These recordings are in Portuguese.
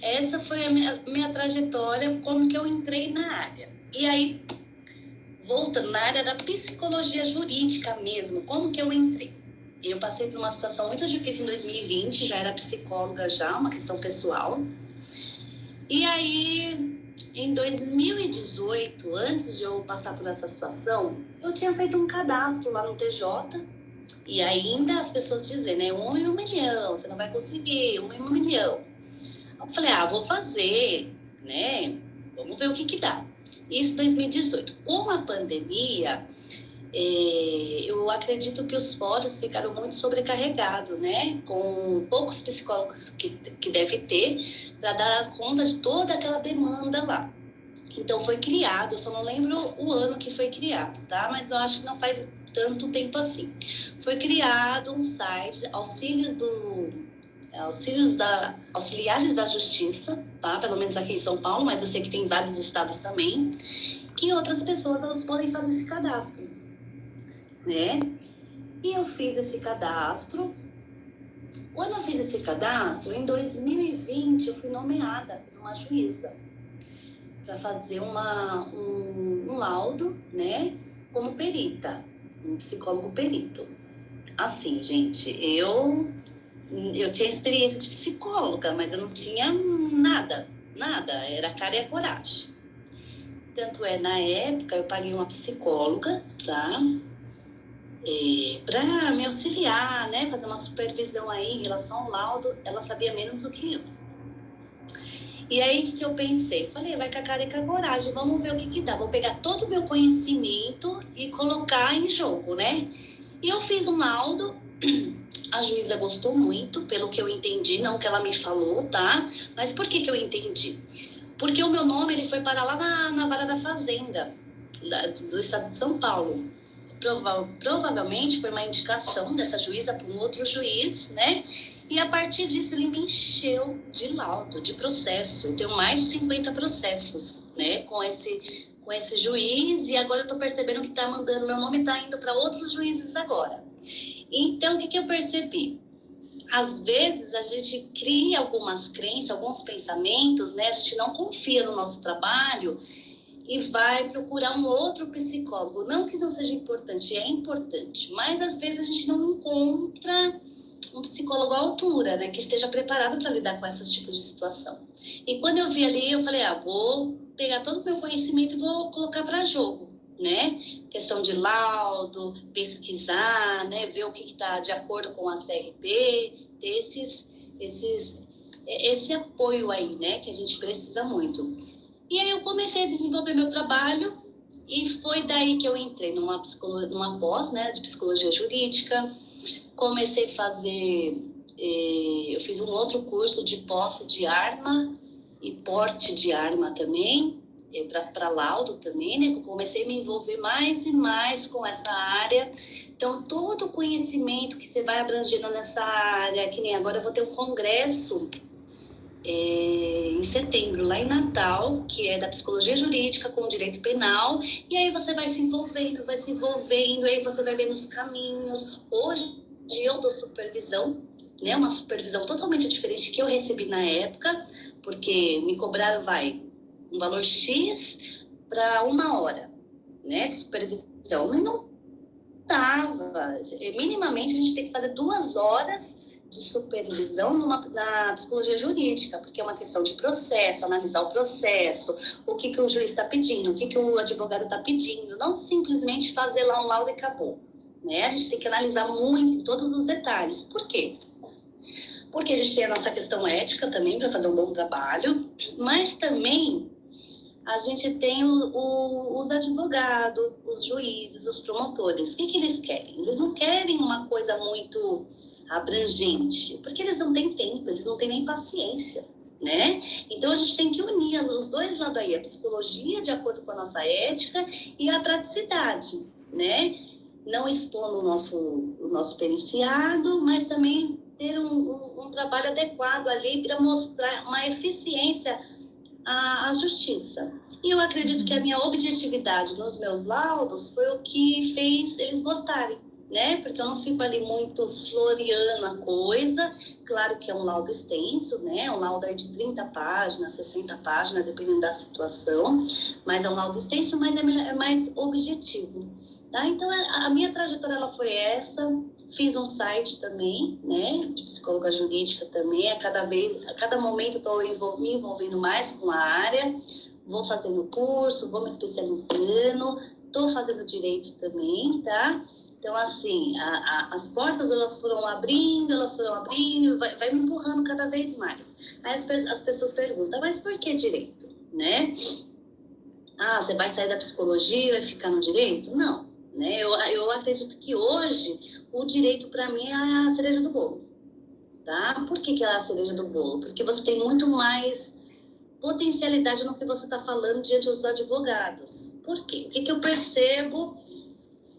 essa foi a minha trajetória, como que eu entrei na área. E aí, voltando na área da psicologia jurídica mesmo, como que eu entrei? Eu passei por uma situação muito difícil em 2020, já era psicóloga já, uma questão pessoal. E aí, em 2018, antes de eu passar por essa situação, eu tinha feito um cadastro lá no TJ, e ainda as pessoas dizem, né, 1 em 1 milhão, você não vai conseguir, 1 em 1 milhão. Eu falei, vou fazer, né, vamos ver o que dá. Isso em 2018. Com a pandemia, eu acredito que os fóruns ficaram muito sobrecarregados, né? Com poucos psicólogos que deve ter para dar conta de toda aquela demanda lá. Então foi criado, eu só não lembro o ano que foi criado, tá? Mas eu acho que não faz tanto tempo assim. Foi criado um site, Auxiliares da Justiça, tá? Pelo menos aqui em São Paulo, mas eu sei que tem vários estados também, que outras pessoas elas podem fazer esse cadastro, né? E eu fiz esse cadastro. Quando eu fiz esse cadastro, em 2020, eu fui nomeada uma juíza para fazer um laudo, né? Como perita, um psicólogo perito. Assim, gente, eu tinha experiência de psicóloga, mas eu não tinha nada, era a cara e a coragem. Tanto é, na época, eu paguei uma psicóloga, tá? Para me auxiliar, né? Fazer uma supervisão aí em relação ao laudo, ela sabia menos do que eu. E aí, o que eu pensei? Falei, vai com a cara e com a coragem, vamos ver o que dá. Vou pegar todo o meu conhecimento e colocar em jogo, né? E eu fiz um laudo, a juíza gostou muito, pelo que eu entendi, não que ela me falou, tá? Mas por que eu entendi? Porque o meu nome ele foi parar lá na Vara da Fazenda, do estado de São Paulo. Provavelmente foi uma indicação dessa juíza para um outro juiz, né? E a partir disso ele me encheu de laudo, de processo. Eu tenho mais de 50 processos, né? Com esse juiz, e agora eu tô percebendo que tá mandando, meu nome tá indo para outros juízes agora. Então, o que eu percebi? Às vezes a gente cria algumas crenças, alguns pensamentos, né? A gente não confia no nosso trabalho e vai procurar um outro psicólogo. Não que não seja importante, é importante, mas às vezes a gente não encontra um psicólogo à altura, né, que esteja preparado para lidar com esses tipos de situação. E quando eu vi ali, eu falei, vou pegar todo o meu conhecimento e vou colocar para jogo, né? Questão de laudo, pesquisar, né, ver o que está de acordo com a CRP, ter esse apoio aí, né, que a gente precisa muito. E aí eu comecei a desenvolver meu trabalho e foi daí que eu entrei numa pós, né, de psicologia jurídica. Comecei a fazer, eu fiz um outro curso de posse de arma e porte de arma também, para laudo também, né? Eu comecei a me envolver mais e mais com essa área. Então, todo o conhecimento que você vai abrangendo nessa área, que nem agora eu vou ter um congresso em setembro, lá em Natal, que é da psicologia jurídica com o direito penal, e aí você vai se envolvendo, aí você vai vendo os caminhos. Hoje eu dou supervisão, né? Uma supervisão totalmente diferente que eu recebi na época, porque me cobraram, um valor X para 1 hora, né, de supervisão. E não dava. Minimamente a gente tem que fazer 2 horas de supervisão na psicologia jurídica, porque é uma questão de processo, analisar o processo, o que o juiz está pedindo, o que o advogado está pedindo, não simplesmente fazer lá um laudo e acabou, né? A gente tem que analisar muito todos os detalhes. Por quê? Porque a gente tem a nossa questão ética também para fazer um bom trabalho, mas também a gente tem os advogados, os juízes, os promotores. O que eles querem? Eles não querem uma coisa muito abrangente, porque eles não têm tempo, eles não têm nem paciência, né? Então a gente tem que unir os dois lados aí, a psicologia de acordo com a nossa ética e a praticidade, né? Não expondo o nosso periciado, mas também ter um trabalho adequado ali para mostrar uma eficiência à justiça. E eu acredito que a minha objetividade nos meus laudos foi o que fez eles gostarem, né? Porque eu não fico ali muito floreando a coisa. Claro que é um laudo extenso, né? Um laudo aí de 30 páginas, 60 páginas, dependendo da situação. Mas é um laudo extenso, mas é mais objetivo, tá? Então, a minha trajetória, ela foi essa. Fiz um site também, né? De psicóloga jurídica também. A cada momento eu estou me envolvendo mais com a área. Vou fazendo curso, vou me especializando. Estou fazendo direito também, tá? Então, assim, as portas, elas foram abrindo, vai me empurrando cada vez mais. Aí as pessoas perguntam, mas por que direito, né? Ah, você vai sair da psicologia e vai ficar no direito? Não, né? Eu acredito que hoje o direito, para mim, é a cereja do bolo, tá? Por que é a cereja do bolo? Porque você tem muito mais potencialidade no que você está falando diante dos advogados. Por quê? O que eu percebo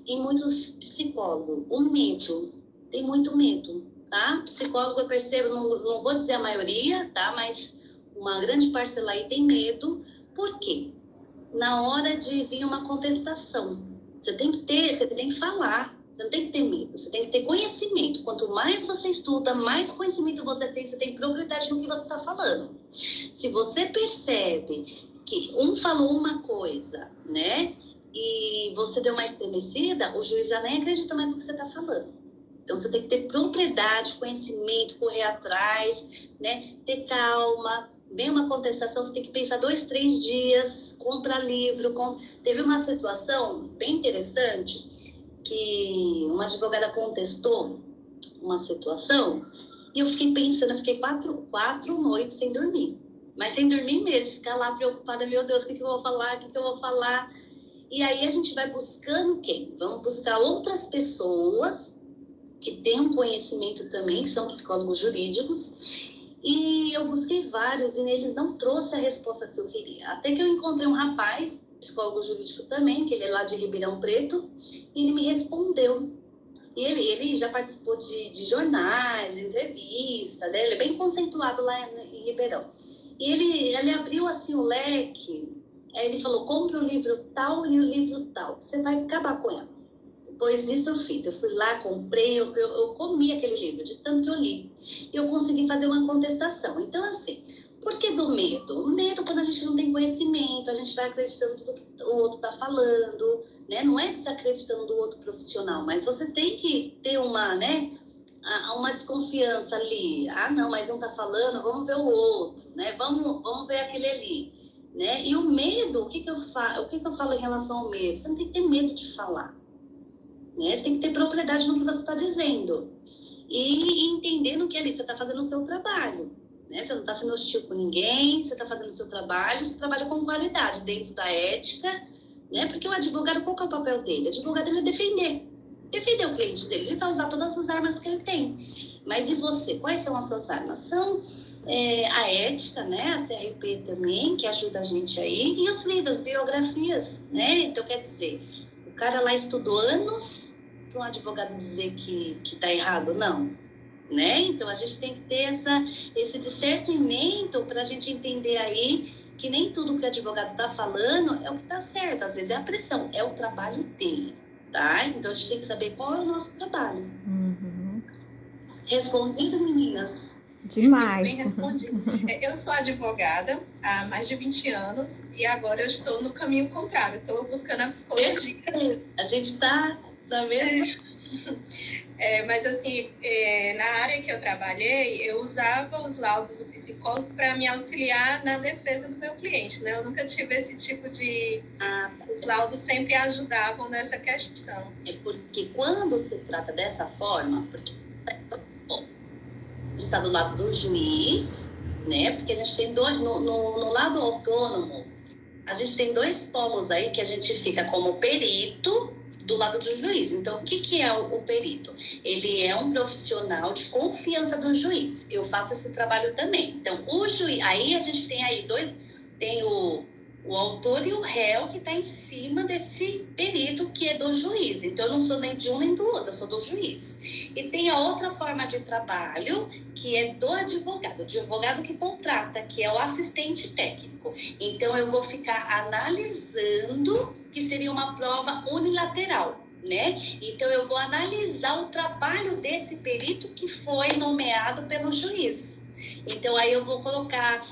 em muitos psicólogos? O medo. Tem muito medo, tá? Psicólogo, eu percebo, não vou dizer a maioria, tá? Mas uma grande parcela aí tem medo. Por quê? Na hora de vir uma contestação, você tem que falar. Você não tem que ter medo, você tem que ter conhecimento. Quanto mais você estuda, mais conhecimento você tem propriedade no que você está falando. Se você percebe que um falou uma coisa, né, e você deu uma estremecida, o juiz já nem acredita mais no que você está falando. Então, você tem que ter propriedade, conhecimento, correr atrás, né, ter calma. Vem uma contestação, você tem que pensar 2, 3 dias, compra livro. Teve uma situação bem interessante que uma advogada contestou uma situação e eu fiquei pensando, eu fiquei quatro noites sem dormir. Mas sem dormir mesmo, ficar lá preocupada, meu Deus, o que eu vou falar, o que eu vou falar? E aí a gente vai buscando quem? Vamos buscar outras pessoas que têm um conhecimento também, que são psicólogos jurídicos, e eu busquei vários e neles não trouxe a resposta que eu queria. Até que eu encontrei um rapaz, psicólogo jurídico também, que ele é lá de Ribeirão Preto, e ele me respondeu. E ele já participou de jornais, de entrevista, né? Ele é bem conceituado lá em Ribeirão. E ele abriu assim o leque, aí ele falou, compre o livro tal e o livro tal, você vai acabar com ela. Pois isso eu fiz, eu fui lá, comprei, eu comi aquele livro, de tanto que eu li. E eu consegui fazer uma contestação. Então, assim, por que do medo? O medo, quando a gente não tem conhecimento, a gente vai acreditando tudo que o outro está falando, né? Não é desacreditando do outro profissional, mas você tem que ter uma, né? Uma desconfiança ali. Ah, não, mas um está falando, vamos ver o outro, né? Vamos ver aquele ali, né? E o medo, o que eu falo em relação ao medo? Você não tem que ter medo de falar. Né? Você tem que ter propriedade no que você está dizendo. E entendendo que ali você está fazendo o seu trabalho. Né? Você não está sendo hostil com ninguém, você está fazendo o seu trabalho, você trabalha com qualidade, dentro da ética. Né? Porque o advogado, qual que é o papel dele? O advogado, ele é defender. Defender o cliente dele. Ele vai usar todas as armas que ele tem. Mas e você? Quais são as suas armas? São a ética, né? A CRP também, que ajuda a gente aí. E os livros, biografias. Né? Então, quer dizer, o cara lá estudou anos para um advogado dizer que está errado, não, né? Então a gente tem que ter esse discernimento para a gente entender aí que nem tudo que o advogado está falando é o que está certo, às vezes é a pressão, é o trabalho dele, tá? Então a gente tem que saber qual é o nosso trabalho. Uhum. Respondendo, meninas? Demais. Bem respondido. Eu sou advogada há mais de 20 anos e agora eu estou no caminho contrário, estou buscando a psicologia. A gente está na mesma... Mas assim, na área que eu trabalhei, eu usava os laudos do psicólogo para me auxiliar na defesa do meu cliente, né? Eu nunca tive esse tipo de... Os laudos sempre ajudavam nessa questão. É porque quando se trata dessa forma, porque está do lado do juiz, né? Porque a gente tem dois, no lado autônomo, a gente tem dois polos aí que a gente fica como perito do lado do juiz. Então, o que é o perito? Ele é um profissional de confiança do juiz. Eu faço esse trabalho também. Então, o juiz, aí a gente tem aí tem o autor e o réu que está em cima desse perito que é do juiz. Então, eu não sou nem de um nem do outro, eu sou do juiz. E tem a outra forma de trabalho, que é do advogado, o advogado que contrata, que é o assistente técnico. Então, eu vou ficar analisando, que seria uma prova unilateral. né? Então, eu vou analisar o trabalho desse perito que foi nomeado pelo juiz. Então, aí eu vou colocar,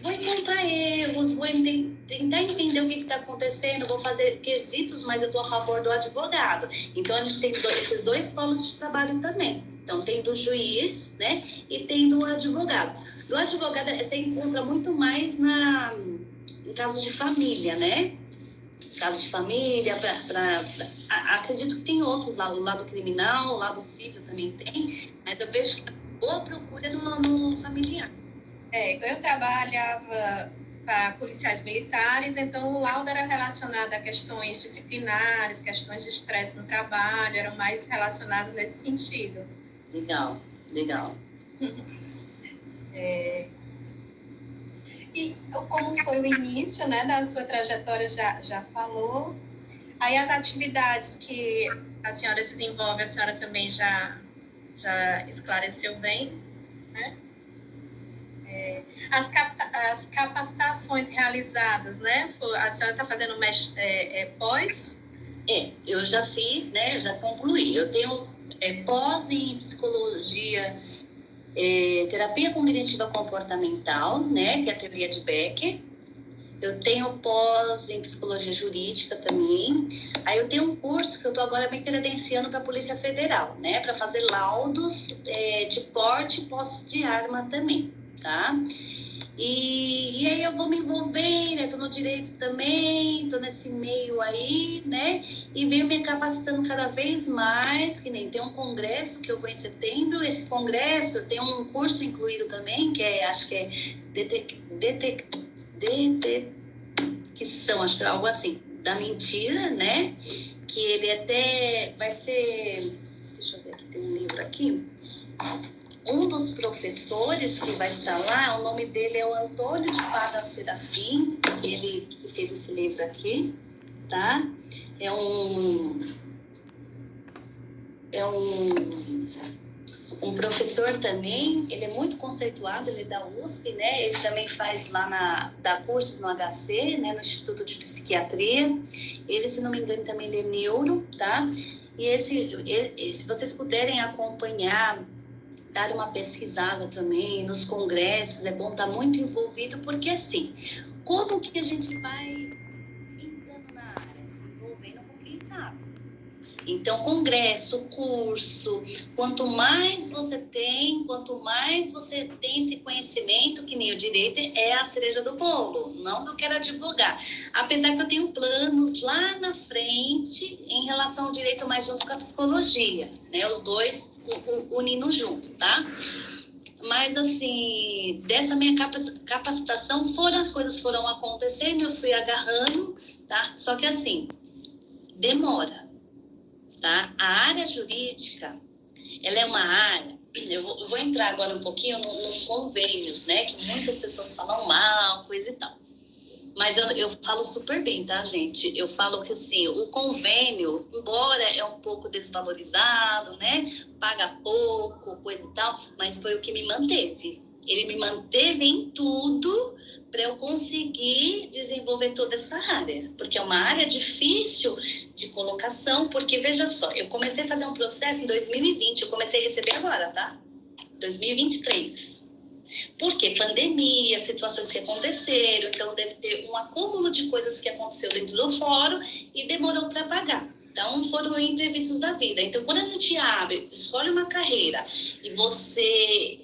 vou encontrar erros, vou tentar entender o que está acontecendo, vou fazer quesitos, mas eu estou a favor do advogado. Então, a gente tem esses dois polos de trabalho também. Então, tem do juiz, né? E tem do advogado. Do advogado, você encontra muito mais em casos de família, né? Caso de família, acredito que tem outros lá, o lado criminal, o lado civil também tem, mas eu vejo que boa procura no familiar. Eu trabalhava para policiais militares, então o laudo era relacionado a questões disciplinares, questões de estresse no trabalho, eram mais relacionados nesse sentido. Legal. E como foi o início, né, da sua trajetória, já falou. Aí as atividades que a senhora desenvolve, a senhora também já esclareceu bem, né? As capacitações realizadas, né? A senhora está fazendo pós? Eu já fiz, né? Eu já concluí. Eu tenho pós em psicologia, terapia cognitiva comportamental, né? Que é a teoria de Becker. Eu tenho pós em psicologia jurídica também. Aí eu tenho um curso que eu estou agora me credenciando para a Polícia Federal, né? Para fazer laudos de porte e posse de arma também, tá? E aí eu vou me envolvendo, estou no direito também, estou nesse meio aí, né? E venho me capacitando cada vez mais, que nem tem um congresso que eu vou em setembro. Esse congresso tem um curso incluído também, que acho que é detecção, acho que é algo assim, da mentira, né? Que ele até vai ser... Deixa eu ver aqui, tem um livro aqui. Um dos professores que vai estar lá, o nome dele é o Antônio de Pada Serafim, ele que fez esse livro aqui, tá? É um professor também, ele é muito conceituado, ele é da USP, né? Ele também faz lá dá cursos no HC, né? No Instituto de Psiquiatria. Ele, se não me engano, também é neuro, tá? E se vocês puderem acompanhar, dar uma pesquisada também nos congressos, é bom estar muito envolvido, porque assim, como que a gente vai entrando na área, se envolvendo com quem sabe? Então, congresso, curso, quanto mais você tem esse conhecimento, que nem o direito é a cereja do bolo, não que eu quero advogar. Apesar que eu tenho planos lá na frente em relação ao direito, mais junto com a psicologia, né? Os dois unindo junto, tá? Mas, assim, dessa minha capacitação, as coisas foram acontecendo, eu fui agarrando, tá? Só que, assim, demora, tá? A área jurídica, ela é uma área... Eu vou entrar agora um pouquinho nos convênios, né? Que muitas pessoas falam mal, coisa e tal. Mas eu falo super bem, tá, gente? Eu falo que, assim, o convênio, embora é um pouco desvalorizado, né? Paga pouco, coisa e tal, mas foi o que me manteve. Ele me manteve em tudo para eu conseguir desenvolver toda essa área. Porque é uma área difícil de colocação, porque, veja só, eu comecei a fazer um processo em 2020, eu comecei a receber agora, tá? 2023. Por quê? Pandemia, situações que aconteceram, então deve ter um acúmulo de coisas que aconteceu dentro do fórum e demorou para pagar. Então, foram imprevistos da vida. Então, quando a gente escolhe uma carreira e você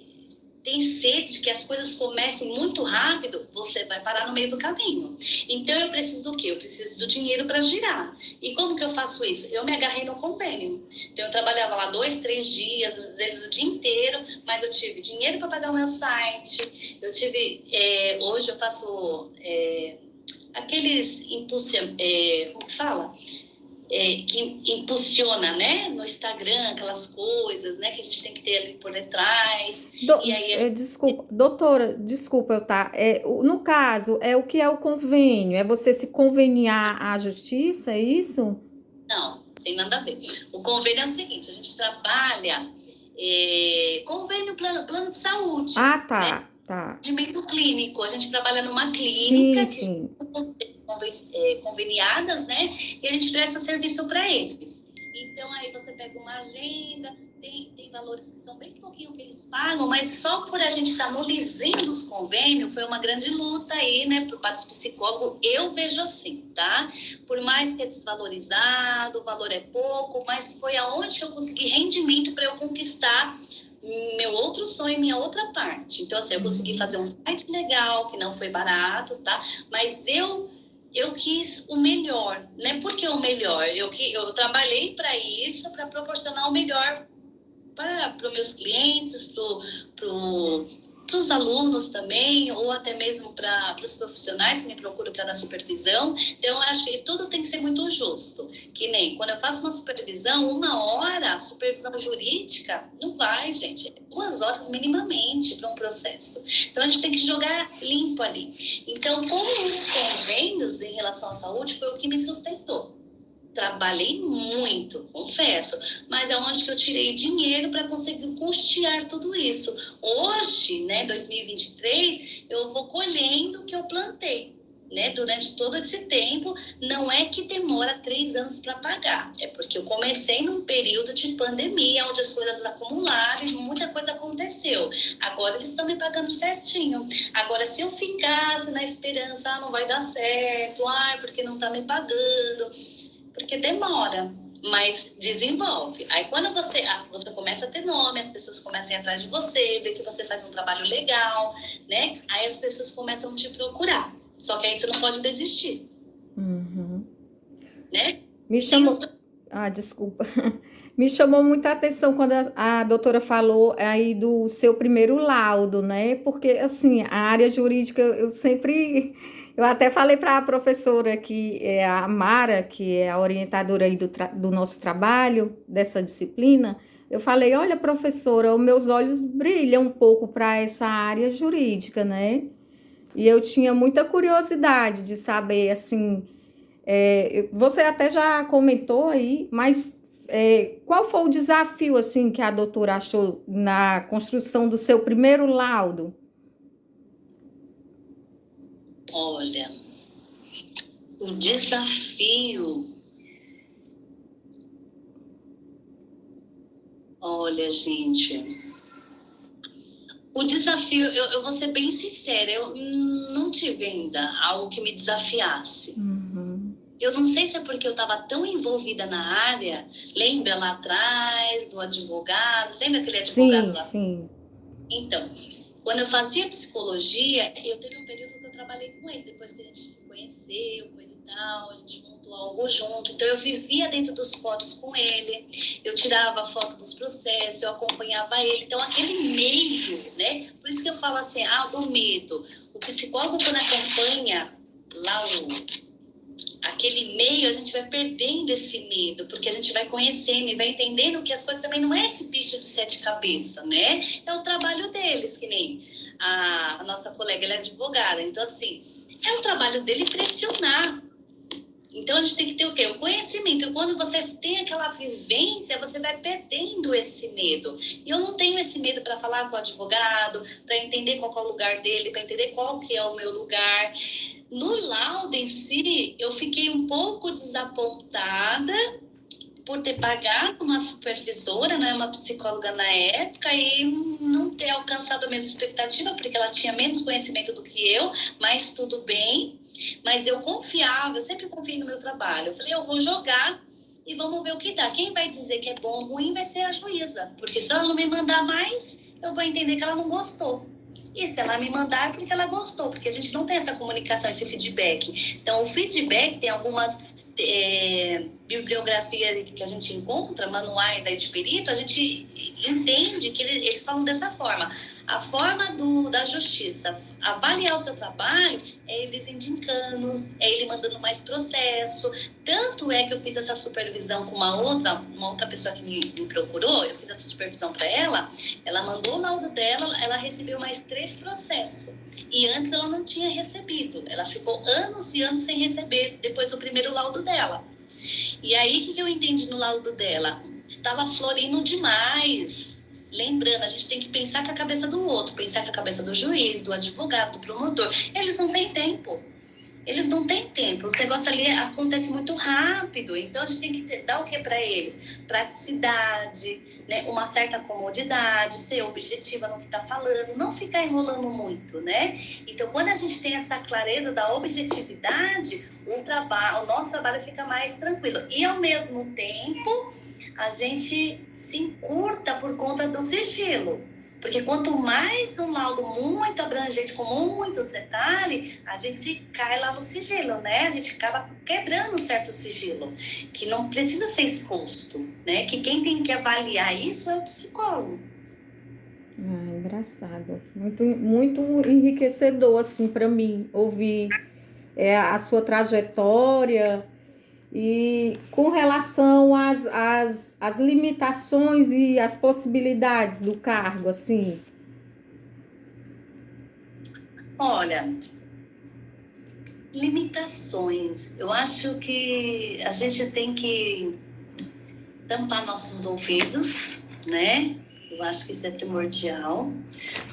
tem sede de que as coisas comecem muito rápido, você vai parar no meio do caminho. Então, eu preciso do quê? Eu preciso do dinheiro para girar. E como que eu faço isso? Eu me agarrei no convênio. Então, eu trabalhava lá 2, 3 dias, às vezes o dia inteiro, mas eu tive dinheiro para pagar o meu site, eu tive... hoje eu faço aqueles como que fala? Que impulsiona, né, no Instagram, aquelas coisas, né, que a gente tem que ter ali por detrás. E aí Doutora, desculpa, tá? No caso, o que é o convênio? É você se conveniar à justiça, é isso? Não, tem nada a ver. O convênio é o seguinte, a gente trabalha convênio plano de saúde. Ah, tá, né? tá. Atendimento clínico, a gente trabalha numa clínica Sim, sim. conveniadas, né? E a gente presta serviço para eles. Então, aí você pega uma agenda, tem valores que são bem pouquinho que eles pagam, mas só por a gente estar no livrinho dos convênios, foi uma grande luta aí, né, para os psicólogos, eu vejo assim, tá? Por mais que é desvalorizado, o valor é pouco, mas foi aonde eu consegui rendimento para eu conquistar meu outro sonho, minha outra parte. Então, assim, eu consegui fazer um site legal, que não foi barato, tá? Mas eu quis o melhor, né? Por que o melhor? Eu trabalhei para isso, para proporcionar o melhor para os meus clientes, para os alunos também, ou até mesmo para os profissionais que me procuram para dar supervisão. Então, eu acho que tudo tem que ser muito justo. Que nem quando eu faço uma supervisão, 1 hora, a supervisão jurídica não vai, gente. 2 horas minimamente para um processo. Então, a gente tem que jogar limpo ali. Então, com os convênios em relação à saúde, foi o que me sustentou. Trabalhei muito, confesso, mas é onde que eu tirei dinheiro para conseguir custear tudo isso. Hoje, né, 2023, eu vou colhendo o que eu plantei, né, durante todo esse tempo. Não é que demora 3 anos para pagar, é porque eu comecei num período de pandemia, onde as coisas acumularam e muita coisa aconteceu. Agora eles estão me pagando certinho. Agora, se eu ficasse na esperança, não vai dar certo, porque não está me pagando, porque demora, mas desenvolve. Aí quando você começa a ter nome, as pessoas começam a ir atrás de você, ver que você faz um trabalho legal, né? Aí as pessoas começam a te procurar. Só que aí você não pode desistir. Né? Me chamou... desculpa. Me chamou muita atenção quando a doutora falou aí do seu primeiro laudo, né? Porque, assim, a área jurídica, eu até falei para a professora, que é a Mara, que é a orientadora aí do nosso trabalho, dessa disciplina, eu falei, olha, professora, os meus olhos brilham um pouco para essa área jurídica, né? E eu tinha muita curiosidade de saber, assim, você até já comentou aí, mas qual foi o desafio, assim, que a doutora achou na construção do seu primeiro laudo? Olha, o desafio... Olha, gente... O desafio, eu vou ser bem sincera, eu não tive ainda algo que me desafiasse. Eu não sei se é porque eu estava tão envolvida na área. Lembra lá atrás, o advogado? Lembra aquele advogado lá? Sim. Então, quando eu fazia psicologia, eu teve um período que eu trabalhei com ele. Depois que a gente se conheceu, coisa e tal, a gente montou algo junto. Então, eu vivia dentro dos fóruns com ele. Eu tirava foto dos processos, eu acompanhava ele. Então, aquele meio, né? Por isso que eu falo assim, do medo. O psicólogo, quando acompanha lá aquele meio, a gente vai perdendo esse medo, porque a gente vai conhecendo e vai entendendo que as coisas também não é esse bicho de 7 cabeças, né? É o trabalho deles, que nem a nossa colega, ela é advogada. Então, assim, é o trabalho dele pressionar. Então, a gente tem que ter o quê? O conhecimento. E quando você tem aquela vivência, você vai perdendo esse medo. E eu não tenho esse medo para falar com o advogado, para entender qual é o lugar dele, para entender qual que é o meu lugar. No laudo em si, eu fiquei um pouco desapontada por ter pagado uma supervisora, né, uma psicóloga na época, e não ter alcançado a mesma expectativa, porque ela tinha menos conhecimento do que eu, mas tudo bem. Mas eu confiava, eu sempre confiei no meu trabalho. Eu falei, eu vou jogar e vamos ver o que dá. Quem vai dizer que é bom ou ruim vai ser a juíza, porque se ela não me mandar mais, eu vou entender que ela não gostou. E se ela me mandar é porque ela gostou, porque a gente não tem essa comunicação, esse feedback. Então, o feedback tem algumas bibliografias que a gente encontra, manuais aí de perito, a gente entende que eles falam dessa forma. A forma da justiça avaliar o seu trabalho é eles indicando, é ele mandando mais processo. Tanto é que eu fiz essa supervisão com uma outra pessoa que me procurou, eu fiz essa supervisão para ela mandou o laudo dela, ela recebeu mais 3 processos. E antes ela não tinha recebido, ela ficou anos e anos sem receber, depois do primeiro laudo dela. E aí, o que eu entendi no laudo dela? Estava florindo demais. Lembrando, a gente tem que pensar com a cabeça do outro, pensar com a cabeça do juiz, do advogado, do promotor. Eles não têm tempo. Eles não têm tempo, os negócios ali acontecem muito rápido, então a gente tem que dar o que para eles? Praticidade, né? Uma certa comodidade, ser objetiva no que está falando, não ficar enrolando muito, né? Então, quando a gente tem essa clareza da objetividade, o nosso trabalho fica mais tranquilo. E, ao mesmo tempo, a gente se encurta por conta do sigilo. Porque quanto mais um laudo muito abrangente, com muitos detalhes, a gente cai lá no sigilo, né? A gente acaba quebrando um certo sigilo, que não precisa ser exposto, né? Que quem tem que avaliar isso é o psicólogo. Ah, engraçado. Muito, muito enriquecedor, assim, para mim, ouvir a sua trajetória e com relação às limitações e às possibilidades do cargo, assim. Olha, limitações. Eu acho que a gente tem que tampar nossos ouvidos, né? Eu acho que isso é primordial,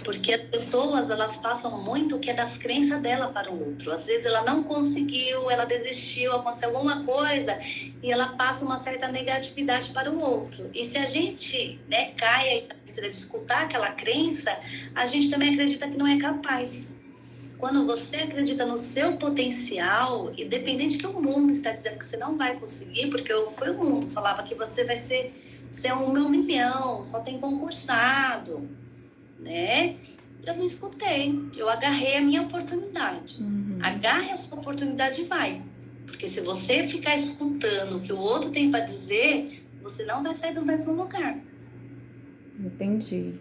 porque as pessoas, elas passam muito o que é das crenças dela para o outro. Às vezes ela não conseguiu, ela desistiu, aconteceu alguma coisa e ela passa uma certa negatividade para o outro. E se a gente, né, cai aí na de escutar aquela crença, a gente também acredita que não é capaz. Quando você acredita no seu potencial, independente que o mundo está dizendo que você não vai conseguir, porque foi o mundo que falava que você vai ser 1 milhão, só tem concursado, né? Eu não escutei, eu agarrei a minha oportunidade. Agarre a sua oportunidade e vai. Porque se você ficar escutando o que o outro tem para dizer, você não vai sair do mesmo lugar. Entendi.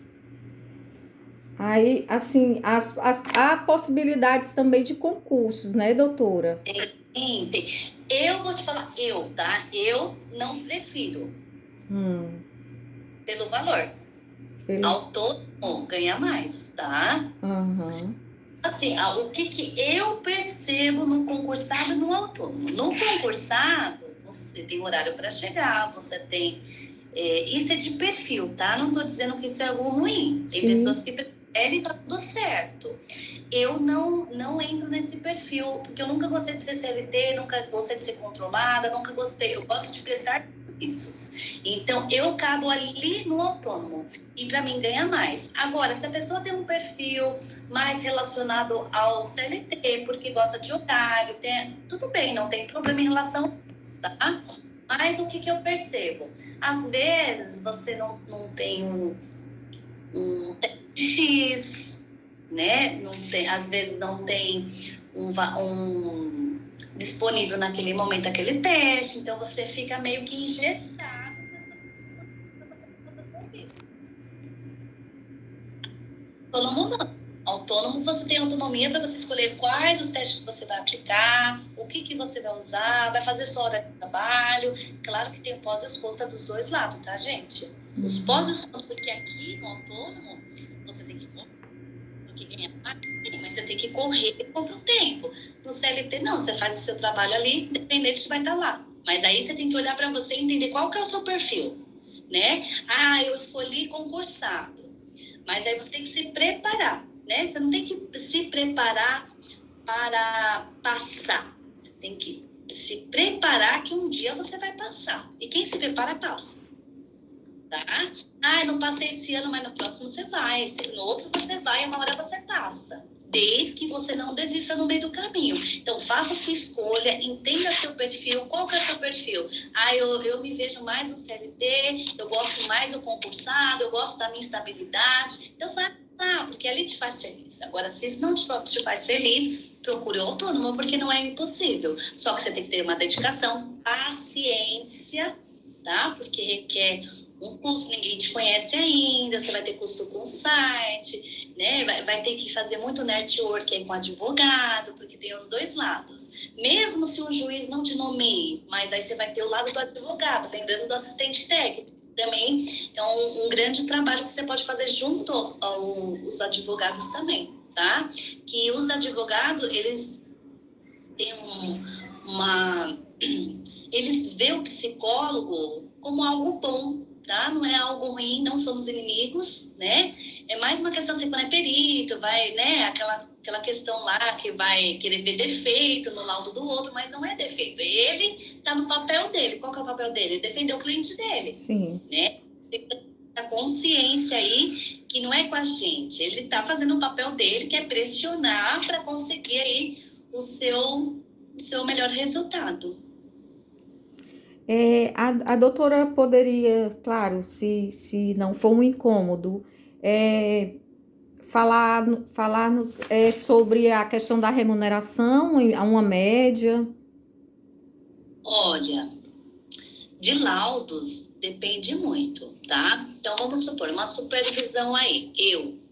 Aí, assim, há possibilidades também de concursos, né, doutora? Tem. Eu vou te falar, tá? Eu não prefiro. Pelo valor. Autônomo ganha mais, tá? Assim, o que eu percebo no concursado e no autônomo? No concursado, você tem horário para chegar, você tem... isso é de perfil, tá? Não tô dizendo que isso é algo ruim. Tem pessoas que preferem, tá tudo certo. Eu não entro nesse perfil, porque eu nunca gostei de ser CLT, nunca gostei de ser controlada, nunca gostei. Eu gosto de prestar serviços. Então, eu acabo ali no autônomo. E para mim ganha mais. Agora, se a pessoa tem um perfil mais relacionado ao CLT, porque gosta de horário, tudo bem, não tem problema em relação, tá? Mas o que eu percebo? Às vezes você não tem um X, né? Não tem, às vezes não tem um disponível naquele momento aquele teste, então você fica meio que engessado. Autônomo não. Autônomo, você tem autonomia para você escolher quais os testes que você vai aplicar, o que você vai usar, vai fazer sua hora de trabalho. Claro que tem pós e os contra dos dois lados, tá, gente? Os pós e os contra, porque aqui no autônomo, você tem que ganhar mais, mas você tem que correr contra o tempo. No CLT, não, você faz o seu trabalho ali, independente de vai estar lá. Mas aí você tem que olhar para você e entender qual que é o seu perfil, né? Eu escolhi concursado. Mas aí você tem que se preparar, né? Você não tem que se preparar para passar. Você tem que se preparar que um dia você vai passar. E quem se prepara, passa. Tá? Não passei esse ano, mas no próximo você vai. No outro você vai e uma hora você passa. Desde que você não desista no meio do caminho. Então, faça a sua escolha, entenda seu perfil. Qual que é o seu perfil? Eu me vejo mais no CLT, eu gosto mais do concursado, eu gosto da minha estabilidade. Então, vai lá, porque ali te faz feliz. Agora, se isso não te faz feliz, procure o autônomo, porque não é impossível. Só que você tem que ter uma dedicação, paciência, tá? Porque requer um custo, ninguém te conhece ainda, você vai ter custo com o site, né? Vai ter que fazer muito network aí com advogado, porque tem os dois lados. Mesmo se o juiz não te nomeie, mas aí você vai ter o lado do advogado, lembrando do assistente técnico. Também é um grande trabalho que você pode fazer junto aos advogados também, tá? Que os advogados, eles têm eles veem o psicólogo como algo bom. tá? Não é algo ruim, não somos inimigos, né? É mais uma questão assim, quando é perito, vai, né? Aquela questão lá que vai querer ver defeito no laudo do outro, mas não é defeito. Ele tá no papel dele. Qual que é o papel dele? Defender o cliente dele, Sim. né? Tem a consciência aí que não é com a gente. Ele tá fazendo o papel dele, que é pressionar para conseguir aí o seu melhor resultado. A doutora poderia, claro, se não for um incômodo, falar-nos sobre a questão da remuneração, uma média. Olha, de laudos depende muito, tá? Então vamos supor, uma supervisão aí,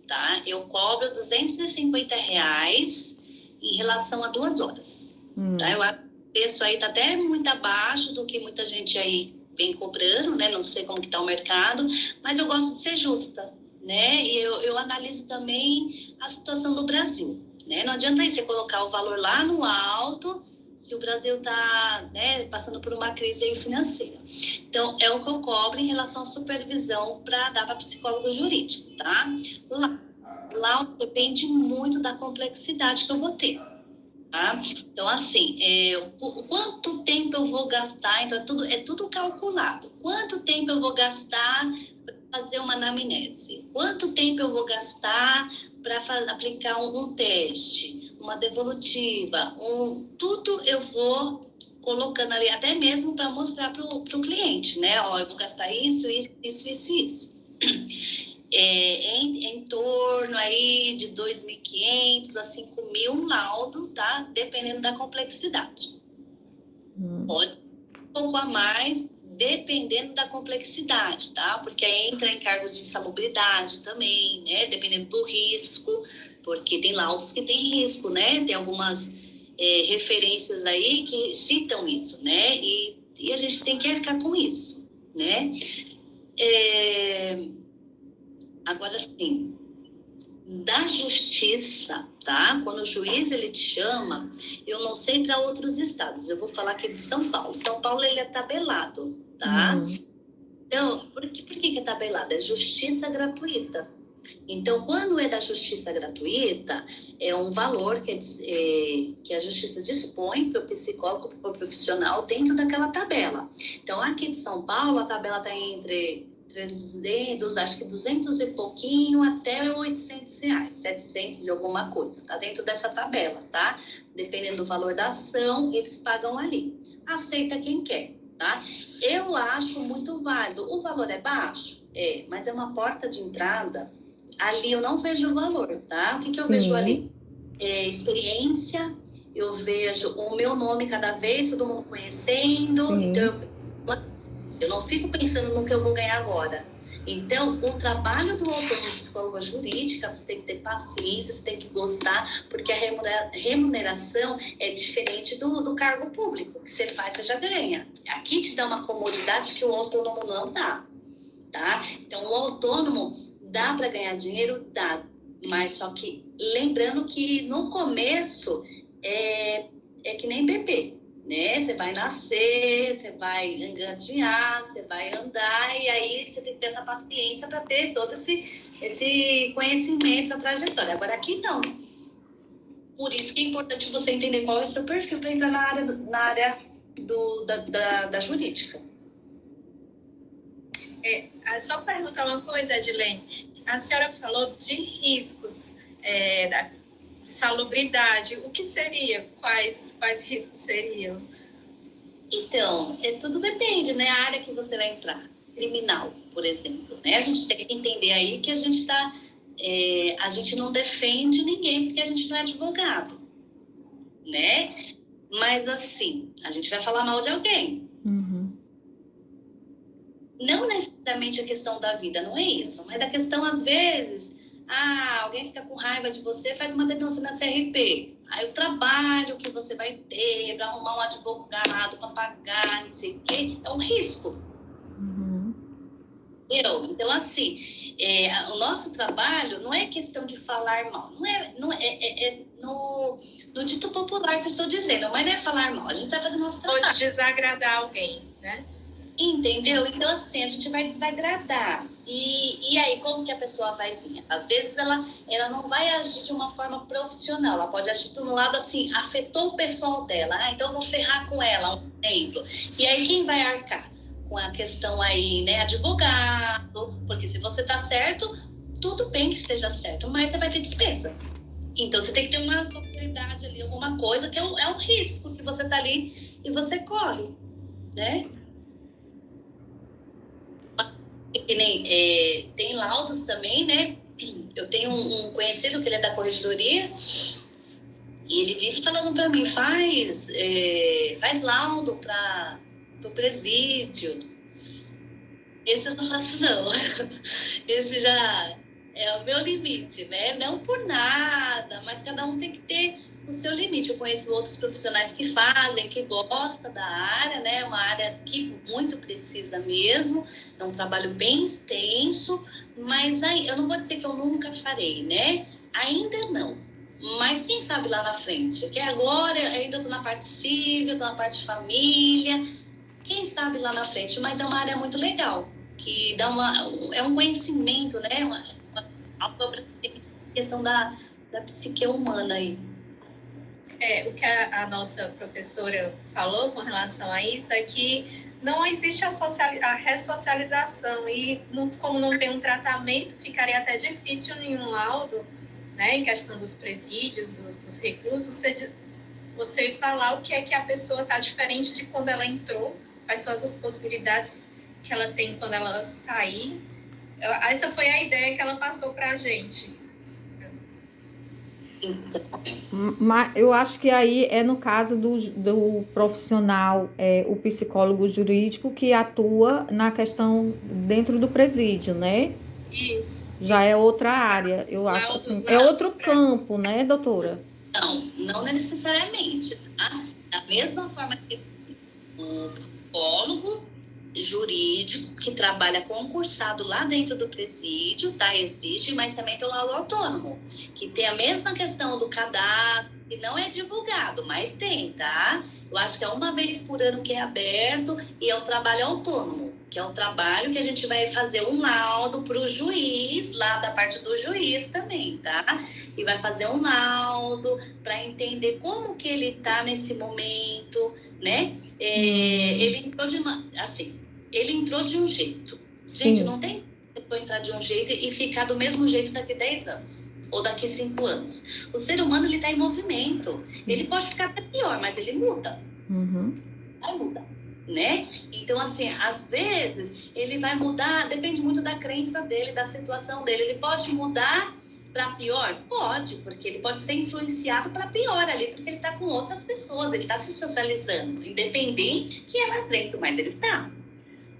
tá? Eu cobro R$ 250 em relação a 2 horas, tá? Eu acho que o preço aí tá até muito abaixo do que muita gente aí vem cobrando, né? Não sei como que tá o mercado, mas eu gosto de ser justa, né? E eu analiso também a situação do Brasil, né? Não adianta aí você colocar o valor lá no alto se o Brasil está, né, passando por uma crise aí financeira. Então, é o que eu cobro em relação à supervisão para dar para psicólogo jurídico, tá? Lá depende muito da complexidade que eu vou ter, tá? Então, assim, quanto tempo eu vou gastar? Então, é tudo calculado. Quanto tempo eu vou gastar para fazer uma anamnese? Quanto tempo eu vou gastar para aplicar um teste, uma devolutiva, tudo eu vou colocando ali, até mesmo para mostrar para o cliente, né? Ó, eu vou gastar isso. Em torno aí de 2.500 a 5.000 um laudo, tá? Dependendo da complexidade. Pode ser um pouco a mais, dependendo da complexidade, tá? Porque aí entra em cargos de insalubridade também, né? Dependendo do risco, porque tem laudos que tem risco, né? Tem algumas referências aí que citam isso, né? E a gente tem que ficar com isso, né? Agora, sim, da justiça, tá? Quando o juiz ele te chama, eu não sei para outros estados, eu vou falar aqui de São Paulo. São Paulo ele é tabelado, tá? Então, por que é tabelado? É justiça gratuita. Então, quando é da justiça gratuita, é um valor que a justiça dispõe para o psicólogo, para o profissional, dentro daquela tabela. Então, aqui de São Paulo, a tabela está entre 300, acho que 200 e pouquinho, até R$ 800, 700 e alguma coisa. Tá dentro dessa tabela, tá? Dependendo do valor da ação, eles pagam ali. Aceita quem quer, tá? Eu acho muito válido. O valor é baixo? Mas é uma porta de entrada. Ali eu não vejo o valor, tá? O que eu vejo ali? Experiência, eu vejo o meu nome cada vez, todo mundo conhecendo. Sim. Então, eu não fico pensando no que eu vou ganhar agora. Então, o trabalho do autônomo psicóloga jurídica, você tem que ter paciência, você tem que gostar, porque a remuneração é diferente do cargo público. O que você faz, você já ganha. Aqui te dá uma comodidade que o autônomo não dá, tá? Então, o autônomo dá para ganhar dinheiro? Dá. Mas só que, lembrando que no começo é que nem bebê, né? Você vai nascer, você vai engatinhar, você vai andar, e aí você tem que ter essa paciência para ter todo esse conhecimento, essa trajetória. Agora, aqui não. Por isso que é importante você entender qual é o seu perfil para entrar na área da jurídica. Só perguntar uma coisa, Edilene. A senhora falou de riscos, da salubridade. O que seria? Quais riscos seriam? Então, tudo depende, né? A área que você vai entrar. Criminal, por exemplo, né? A gente tem que entender aí que a gente não defende ninguém porque a gente não é advogado, né? Mas, assim, a gente vai falar mal de alguém. Não necessariamente a questão da vida, não é isso. Mas a questão, às vezes, alguém fica com raiva de você, faz uma denúncia na CRP. Aí o trabalho que você vai ter para arrumar um advogado, para pagar, não sei o quê, é um risco. Então, assim, o nosso trabalho não é questão de falar mal. No dito popular que eu estou dizendo, mas não é falar mal. A gente vai fazer nosso trabalho. Pode desagradar alguém, né? Entendeu? Então, assim, a gente vai desagradar. E aí, como que a pessoa vai vir? Às vezes ela não vai agir de uma forma profissional, ela pode agir de um lado assim, afetou o pessoal dela. Ah, então eu vou ferrar com ela, um exemplo. E aí, quem vai arcar com a questão aí, né? Advogado, porque se você tá certo, tudo bem que esteja certo, mas você vai ter despesa. Então, você tem que ter uma sobriedade ali, alguma coisa, que é um risco que você tá ali e você corre, né? Que nem, tem laudos também, né? Eu tenho um conhecido que ele é da corregedoria e ele vive falando para mim, faz laudo para o presídio. Esse eu não faço, não. Esse já é o meu limite, né? Não por nada, mas cada um tem que ter o seu limite. Eu conheço outros profissionais que fazem, que gostam da área, né? É uma área que muito precisa mesmo. É um trabalho bem extenso, mas aí, eu não vou dizer que eu nunca farei, né? Ainda não. Mas quem sabe lá na frente? Porque agora eu ainda estou na parte civil, estou na parte de família. Quem sabe lá na frente? Mas é uma área muito legal, que é um conhecimento, né? Uma questão da psique humana aí. O que a nossa professora falou com relação a isso é que não existe a ressocialização e, como não tem um tratamento, ficaria até difícil em um laudo, né, em questão dos presídios, dos reclusos, você falar o que é que a pessoa está diferente de quando ela entrou, quais são as possibilidades que ela tem quando ela sair. Essa foi a ideia que ela passou para a gente. Mas eu acho que aí é no caso do profissional, o psicólogo jurídico que atua na questão dentro do presídio, né? Isso. Já é outra área, eu acho assim. É outro campo, né, doutora? Não necessariamente, tá? Da mesma forma que o psicólogo jurídico que trabalha concursado lá dentro do presídio, tá? Existe, mas também tem o laudo autônomo, que tem a mesma questão do cadastro, que não é divulgado, mas tem, tá? Eu acho que é uma vez por ano que é aberto e é um trabalho autônomo, que é um trabalho que a gente vai fazer um laudo para o juiz, lá da parte do juiz também, tá? E vai fazer um laudo para entender como que ele tá nesse momento, né? Ele entrou de um jeito. Sim. Gente, não tem como entrar de um jeito e ficar do mesmo jeito daqui 10 anos. Ou daqui 5 anos. O ser humano, ele tá em movimento. Ele pode ficar até pior, mas ele muda. Vai mudar, né? Então, assim, às vezes, ele vai mudar, depende muito da crença dele, da situação dele. Ele pode mudar para pior? Pode, porque ele pode ser influenciado para pior ali, porque ele está com outras pessoas, ele está se socializando, independente que é lá dentro, mas ele está,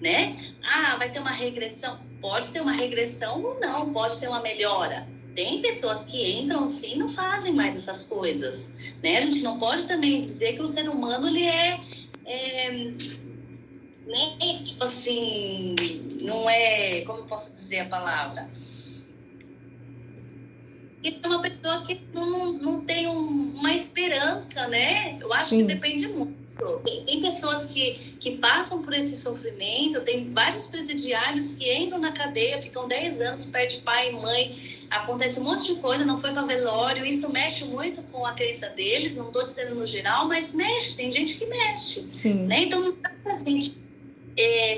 né? Ah, vai ter uma regressão? Pode ter uma regressão ou não, pode ter uma melhora. Tem pessoas que entram sim e não fazem mais essas coisas, né? A gente não pode também dizer que o ser humano, ele né? Tipo assim, não é, como eu posso dizer a palavra? E é uma pessoa que não tem uma esperança, né? Eu acho que depende muito. Tem pessoas que passam por esse sofrimento, tem vários presidiários que entram na cadeia, ficam 10 anos, perde pai e mãe, acontece um monte de coisa, não foi para velório, isso mexe muito com a crença deles, não estou dizendo no geral, mas mexe, tem gente que mexe. Sim. Né? Então não dá pra gente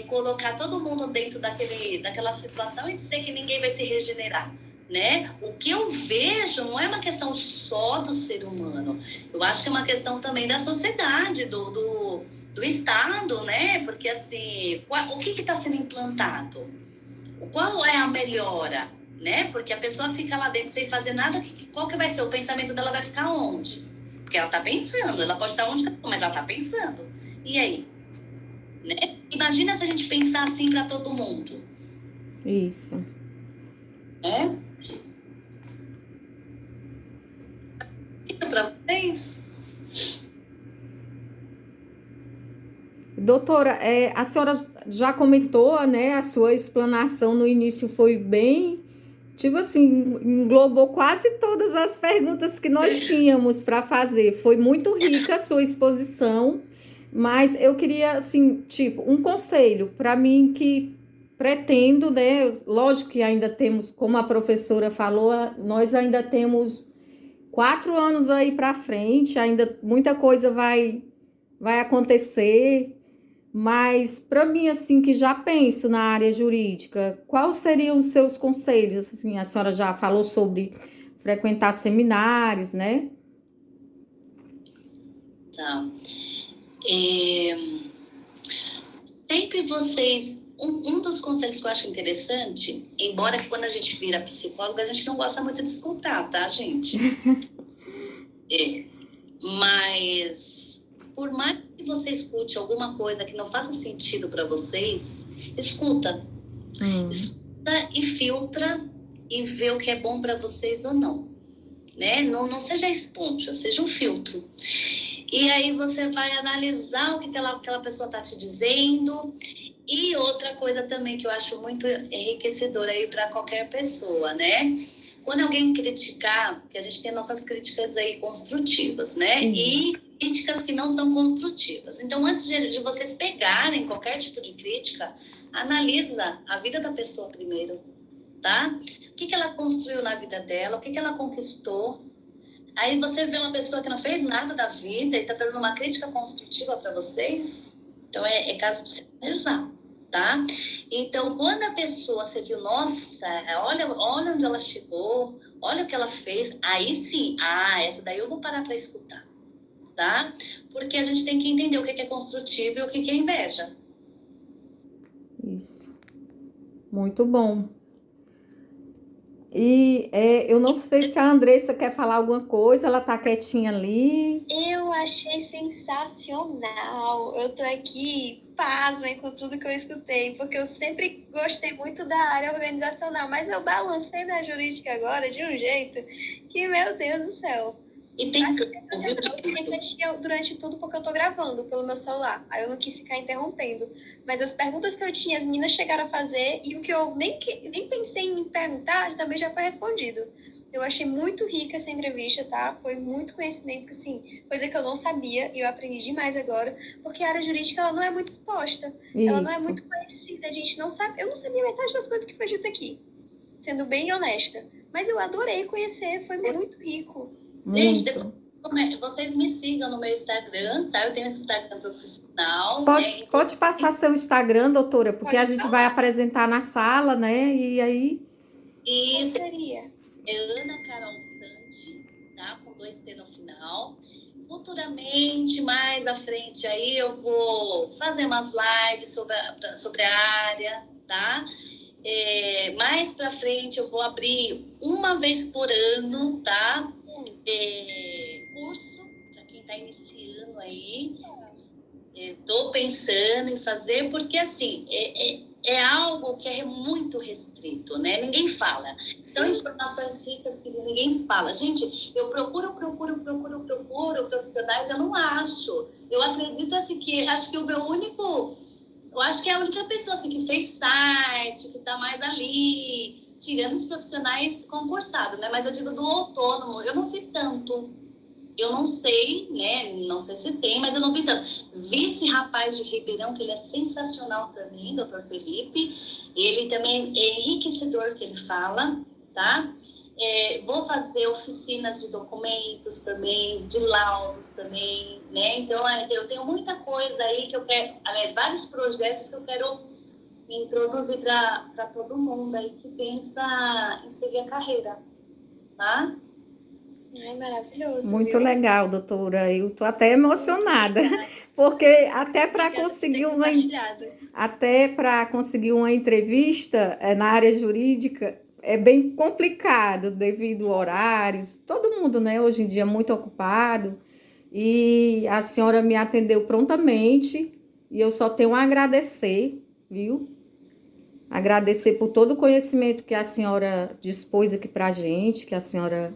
colocar todo mundo dentro daquela situação e dizer que ninguém vai se regenerar. Né? O que eu vejo não é uma questão só do ser humano, eu acho que é uma questão também da sociedade, do Estado, né? Porque assim, o que está sendo implantado? Qual é a melhora? Né? Porque a pessoa fica lá dentro sem fazer nada, qual que vai ser? O pensamento dela vai ficar onde? Porque ela está pensando, ela pode estar onde, mas ela está pensando. E aí? Né? Imagina se a gente pensar assim para todo mundo. Isso. Para vocês? Doutora, a senhora já comentou, né? A sua explanação no início foi bem, tipo assim, englobou quase todas as perguntas que nós tínhamos para fazer. Foi muito rica a sua exposição, Mas eu queria, assim, tipo, um conselho para mim que pretendo, né? Lógico que ainda temos, como a professora falou, nós ainda temos 4 anos aí para frente, ainda muita coisa vai acontecer. Mas para mim, assim, que já penso na área jurídica, quais seriam os seus conselhos? Assim, a senhora já falou sobre frequentar seminários, né? Tá. É, sempre vocês. Um dos conselhos que eu acho interessante, embora que quando a gente vira psicóloga, a gente não gosta muito de escutar, tá, gente? Mas, por mais que você escute alguma coisa que não faça sentido para vocês, escuta. Escuta e filtra e vê o que é bom para vocês ou não. Né? Não seja esponja, seja um filtro. E aí você vai analisar o que aquela pessoa está te dizendo. E outra coisa também que eu acho muito enriquecedora aí para qualquer pessoa, né? Quando alguém criticar, que a gente tem nossas críticas aí construtivas, né? Sim. E críticas que não são construtivas. Então, antes de vocês pegarem qualquer tipo de crítica, analisa a vida da pessoa primeiro, tá? O que ela construiu na vida dela, o que ela conquistou. Aí você vê uma pessoa que não fez nada da vida e está dando uma crítica construtiva para vocês, então é caso de se analisar, tá? Então, quando a pessoa, você viu, nossa, olha onde ela chegou, olha o que ela fez, aí sim, essa daí eu vou parar para escutar, tá? Porque a gente tem que entender o que é construtivo e o que é inveja. Isso. Muito bom. E eu não sei se a Andressa quer falar alguma coisa, ela tá quietinha ali. Eu achei sensacional. Eu tô aqui pasma com tudo que eu escutei, porque eu sempre gostei muito da área organizacional, mas eu balancei na jurídica agora de um jeito que, meu Deus do céu. E tem Acho sensacional. Eu fiquei quietinha durante tudo porque eu tô gravando pelo meu celular. Aí eu não quis ficar interrompendo. Mas as perguntas que eu tinha, as meninas chegaram a fazer e o que eu nem pensei em perguntar também já foi respondido. Eu achei muito rica essa entrevista, tá? Foi muito conhecimento, assim, coisa que eu não sabia e eu aprendi demais agora, porque a área jurídica ela não é muito exposta, ela não é Isso. muito conhecida, a gente não sabe, eu não sabia metade das coisas que foi dito aqui, sendo bem honesta. Mas eu adorei conhecer, foi muito rico. Gente, depois vocês me sigam no meu Instagram, tá? Eu tenho esse Instagram profissional. Pode passar seu Instagram, doutora, porque a gente vai apresentar na sala, né? E aí. Isso seria. É Ana Carol Santi, tá? Com 2T no final. Futuramente, mais à frente aí, eu vou fazer umas lives sobre a área, tá? Mais pra frente eu vou abrir uma vez por ano, tá? Curso para quem está iniciando aí. Estou pensando em fazer, porque assim, é algo que é muito restrito, né? Ninguém fala. São informações ricas que ninguém fala. Gente, eu procuro profissionais, eu não acho. Eu acredito assim que acho que o meu único. Eu acho que é a única pessoa assim, que fez site, que está mais ali, tirando os profissionais concursados, né? Mas eu digo do autônomo, eu não vi tanto. Eu não sei, né? Não sei se tem, mas eu não vi tanto. Vi esse rapaz de Ribeirão, que ele é sensacional também, doutor Felipe. Ele também é enriquecedor que ele fala, tá? Vou fazer oficinas de documentos também, de laudos também, né? Então, eu tenho muita coisa aí que eu quero, aliás, vários projetos que eu quero introduzir para todo mundo aí que pensa em seguir a carreira, tá? Ai, maravilhoso. Muito legal, doutora. Eu tô até emocionada, porque até para conseguir uma entrevista na área jurídica é bem complicado devido a horários. Todo mundo, né, hoje em dia é muito ocupado. E a senhora me atendeu prontamente e eu só tenho a agradecer, viu? Agradecer por todo o conhecimento que a senhora dispôs aqui pra gente, que a senhora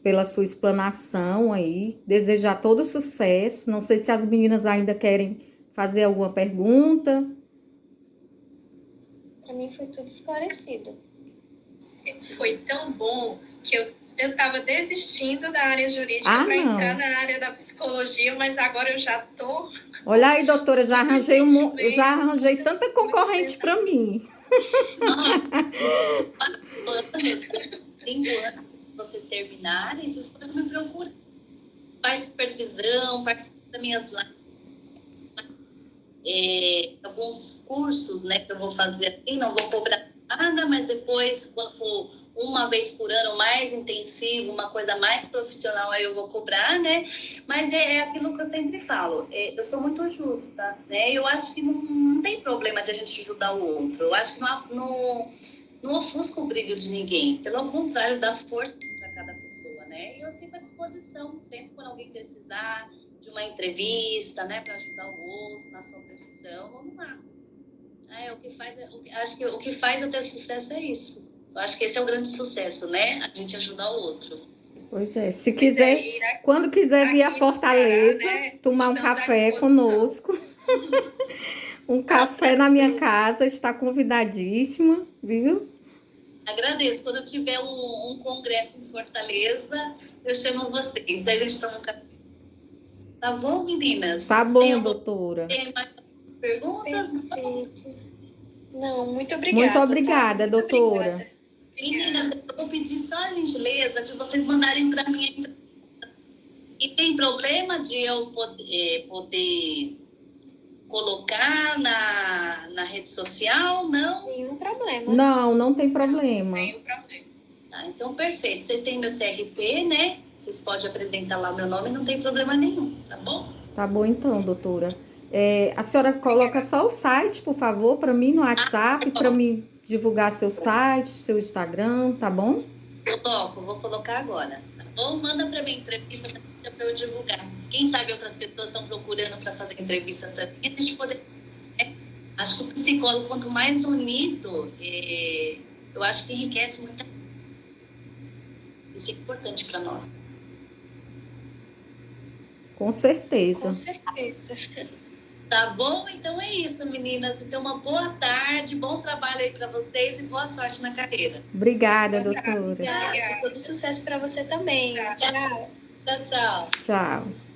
pela sua explanação aí, desejar todo sucesso. Não sei se as meninas ainda querem fazer alguma pergunta. Para mim foi tudo esclarecido. Foi tão bom que eu eu estava desistindo da área jurídica Ah, para não. entrar na área da psicologia, mas agora eu já estou. Olha aí, doutora, já Muitos arranjei, sentimentos, já arranjei muitos tanta concorrente para mim. Anos, 5 anos, vocês terminarem, vocês podem me procurar. Faz supervisão, participa das minhas lives, alguns cursos, né, que eu vou fazer assim, não vou cobrar nada, mas depois, quando for uma vez por ano mais intensivo, uma coisa mais profissional, aí eu vou cobrar, né? Mas é aquilo que eu sempre falo, eu sou muito justa, né? Eu acho que não tem problema de a gente ajudar o outro. Eu acho que não ofusca o brilho de ninguém. Pelo contrário, dá força para cada pessoa, né? E eu fico à disposição sempre quando alguém precisar de uma entrevista, né? Para ajudar o outro na sua profissão, vamos lá. Acho que o que faz eu ter sucesso é isso. Eu acho que esse é o grande sucesso, né? A gente ajudar o outro. Pois é, se quiser, quando quiser vir a Fortaleza, Ceará, né, tomar um café conosco, um café na minha casa, está convidadíssima, viu? Agradeço. Quando eu tiver um congresso em Fortaleza, eu chamo vocês. A gente toma um café. Tá bom, meninas? Tá bom, doutora. Tem mais perguntas? Perfeito. Não, muito obrigada. Muito obrigada, tá? Muito doutora. obrigada. Meninas, eu vou pedir só a gentileza de vocês mandarem para mim a entrevista. E tem problema de eu poder colocar na rede social? Não? Nenhum problema. Não tem problema. Nenhum problema. Tá, então, perfeito. Vocês têm meu CRP, né? Vocês podem apresentar lá o meu nome, não tem problema nenhum, tá bom? Tá bom então, doutora. A senhora coloca só o site, por favor, para mim no WhatsApp, para mim divulgar seu site, seu Instagram, tá bom? Vou colocar agora, tá bom? Manda para mim entrevista para eu divulgar. Quem sabe outras pessoas estão procurando para fazer entrevista também, a gente poder... Acho que o psicólogo, quanto mais unido, eu acho que enriquece muito. Isso é importante para nós. Com certeza. Com certeza. Tá bom? Então é isso, meninas. Então, uma boa tarde, bom trabalho aí para vocês e boa sorte na carreira. Obrigada, doutora. Obrigada. Todo sucesso para você também. Tchau. Tchau, tchau. Tchau.